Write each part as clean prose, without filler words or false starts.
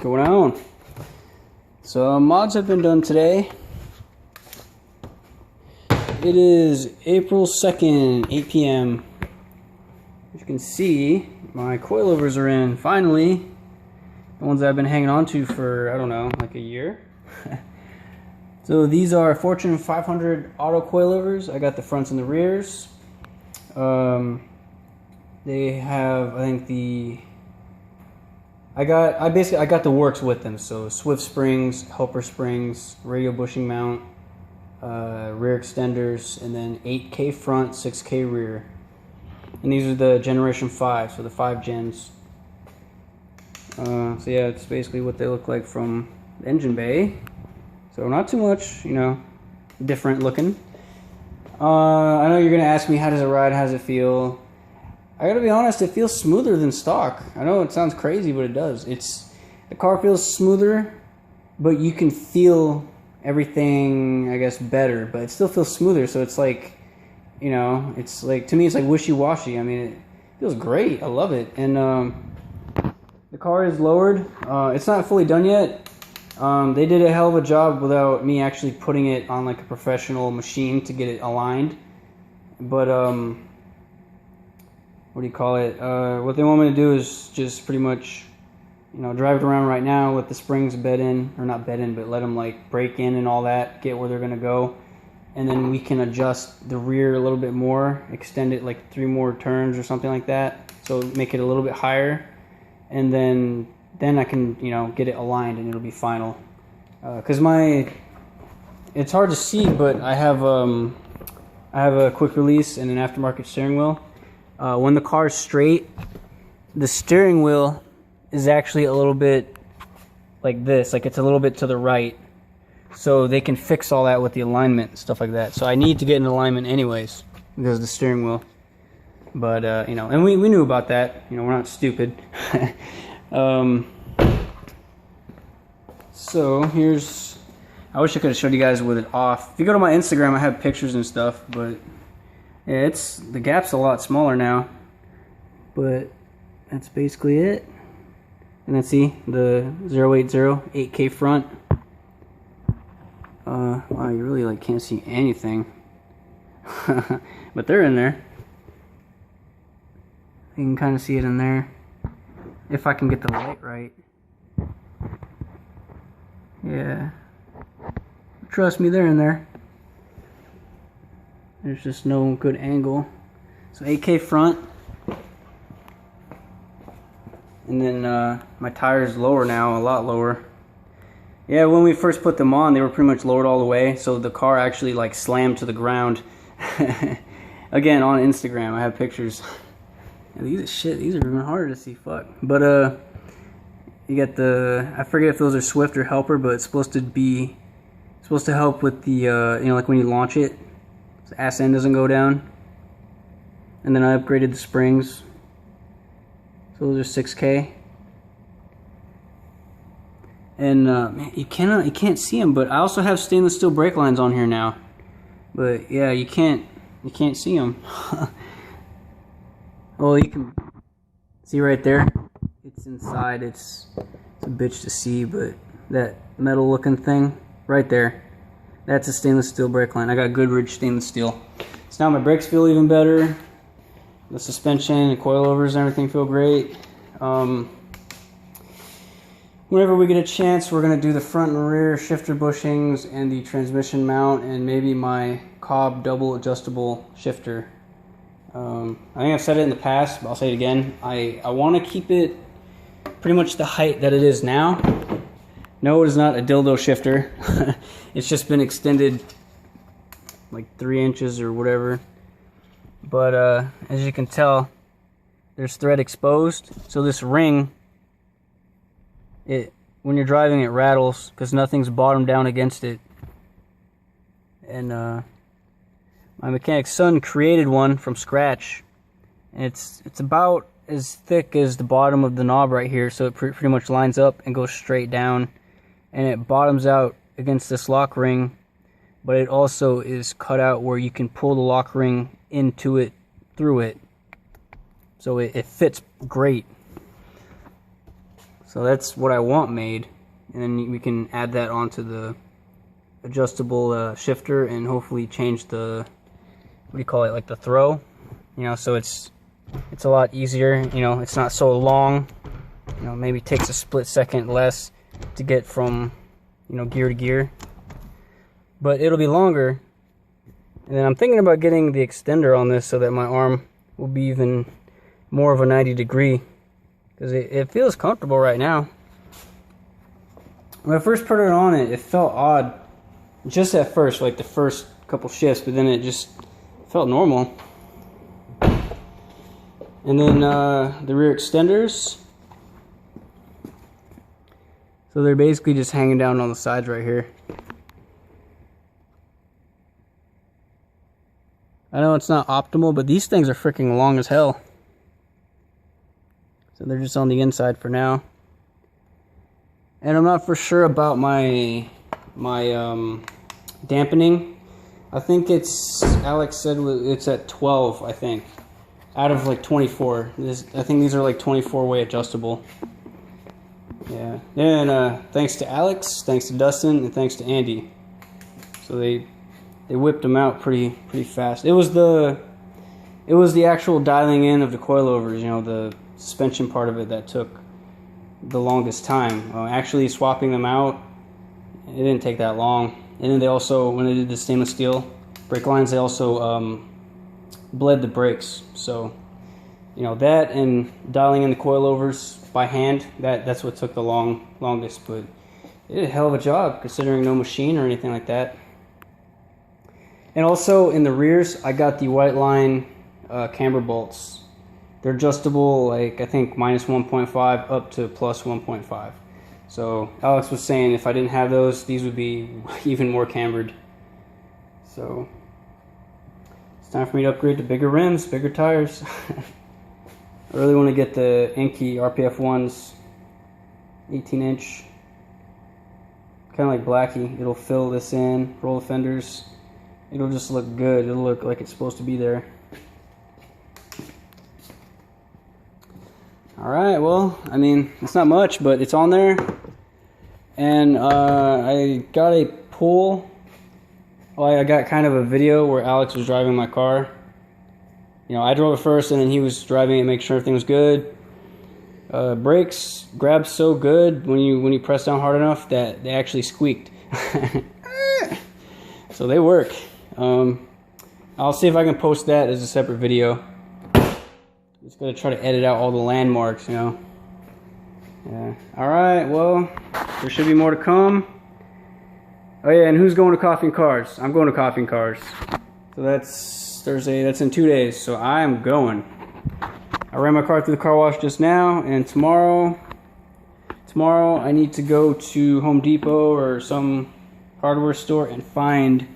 going on? So mods have been done today. It is April 2nd, 8 p.m. As you can see, my coilovers are in finally. The ones that I've been hanging on to for, I don't know, like a year. So these are Fortune 500 auto coilovers. I got the fronts and the rears. They have, I think I got the works with them. So Swift springs, helper springs, radial bushing mount, rear extenders, and then 8K front, 6K rear. And these are the generation 5, so the 5 gens. So yeah, it's basically what they look like from the engine bay. So not too much, you know, different looking. I know you're gonna ask me, how does it ride, how does it feel? I gotta be honest, it feels smoother than stock. I know it sounds crazy, but it does. The car feels smoother, but you can feel everything, I guess, better, but it still feels smoother. So it's like, you know, it's like, to me, it's like wishy-washy. I mean, it feels great. I love it. And the car is lowered. It's not fully done yet. They did a hell of a job without me actually putting it on like a professional machine to get it aligned. But what do you call it? What they want me to do is just pretty much, you know, drive it around right now with the springs bed in, or not bed in, but let them like break in and all that, get where they're gonna go, and then we can adjust the rear a little bit more, extend it like 3 more turns or something like that, so make it a little bit higher, and then I can, you know, get it aligned and it'll be final. Because it's hard to see, but I have a quick release and an aftermarket steering wheel. When the car is straight, the steering wheel is actually a little bit like this, like it's a little bit to the right, so they can fix all that with the alignment and stuff like that. So I need to get an alignment anyways because of the steering wheel. But you know, and we knew about that, you know, we're not stupid. So here's, I wish I could have showed you guys with it off. If you go to my Instagram, I have pictures and stuff, but yeah, the gap's a lot smaller now, but that's basically it. And then see the 080 8K front. Wow, you really like can't see anything. But they're in there. You can kind of see it in there if I can get the light right. Yeah, trust me, they're in there. There's just no good angle. So 8K front, and then my tire's lower now, a lot lower. Yeah, when we first put them on, they were pretty much lowered all the way, so the car actually like slammed to the ground. Again, on Instagram, I have pictures. Yeah, these are even harder to see. Fuck. But you got I forget if those are Swift or helper, but it's supposed to help with the you know, like when you launch it, the ass end doesn't go down. And then I upgraded the springs, so those are 6K. And man, you can't see them, but I also have stainless steel brake lines on here now. But yeah, you can't see them. Well, you can see right there. It's inside. It's a bitch to see, but that metal looking thing right there, that's a stainless steel brake line. I got Goodrich stainless steel. So now my brakes feel even better. The suspension and coilovers and everything feel great. Whenever we get a chance, we're going to do the front and rear shifter bushings and the transmission mount and maybe my Cobb double adjustable shifter. I think I've said it in the past, but I'll say it again. I want to keep it pretty much the height that it is now. No, it is not a dildo shifter. It's just been extended like 3 inches or whatever. But as you can tell, there's thread exposed. So this ring, when you're driving, it rattles because nothing's bottomed down against it. And my mechanic's son created one from scratch. And it's about as thick as the bottom of the knob right here, so it pretty much lines up and goes straight down, and it bottoms out against this lock ring, but it also is cut out where you can pull the lock ring into it, through it, so it fits great. So that's what I want made, and then we can add that onto the adjustable shifter and hopefully change the, what do you call it, like the throw, you know, so it's a lot easier, you know, it's not so long, you know, maybe takes a split second less to get from, you know, gear to gear, but it'll be longer. And then I'm thinking about getting the extender on this so that my arm will be even more of a 90-degree, because it feels comfortable right now. When I first put it on, it felt odd just at first, like the first couple shifts, but then it just felt normal. And then the rear extenders, so they're basically just hanging down on the sides right here. I know it's not optimal, but these things are freaking long as hell. So they're just on the inside for now. And I'm not for sure about my dampening. I think Alex said it's at 12, I think, out of like 24. I think these are like 24-way adjustable. Yeah. And thanks to Alex, thanks to Dustin, and thanks to Andy. So they whipped them out pretty fast. It was the actual dialing in of the coilovers, you know, the suspension part of it that took the longest time. Actually swapping them out, it didn't take that long. And then they also, when they did the stainless steel brake lines, they also bled the brakes. So, you know, that and dialing in the coilovers by hand, that's what took the longest, but it did a hell of a job considering no machine or anything like that. And also in the rears, I got the white line camber bolts. They're adjustable, like I think minus 1.5 up to plus 1.5. So Alex was saying if I didn't have those, these would be even more cambered. So it's time for me to upgrade to bigger rims, bigger tires. I really want to get the Enki RPF ones, 18-inch, kind of like Blackie. It'll fill this in, roll the fenders. It'll just look good. It'll look like it's supposed to be there. Alright, well, I mean, it's not much, but it's on there. And I got a pull. Well, I got kind of a video where Alex was driving my car. You know, I drove it first, and then he was driving it, make sure everything was good. Brakes grabbed so good when you press down hard enough that they actually squeaked. So they work. I'll see if I can post that as a separate video. Just gotta try to edit out all the landmarks, you know. Yeah. Alright, well, there should be more to come. Oh yeah, and who's going to Coffee and Cars? I'm going to Coffee and Cars. So that's Thursday, that's in 2 days, so I am going. I ran my car through the car wash just now, and tomorrow I need to go to Home Depot or some hardware store and find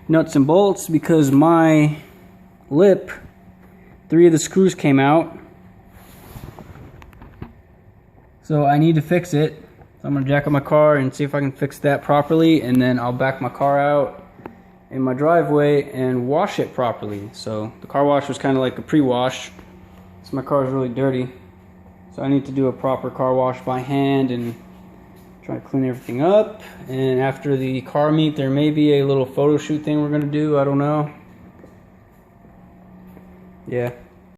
nuts and bolts, because my lip, 3 of the screws came out, so I need to fix it. So I'm gonna jack up my car and see if I can fix that properly, and then I'll back my car out in my driveway and wash it properly. So the car wash was kind of like a pre-wash, so my car is really dirty, so I need to do a proper car wash by hand and try to clean everything up. And after the car meet, there may be a little photo shoot thing we're gonna do. I don't know. Yeah.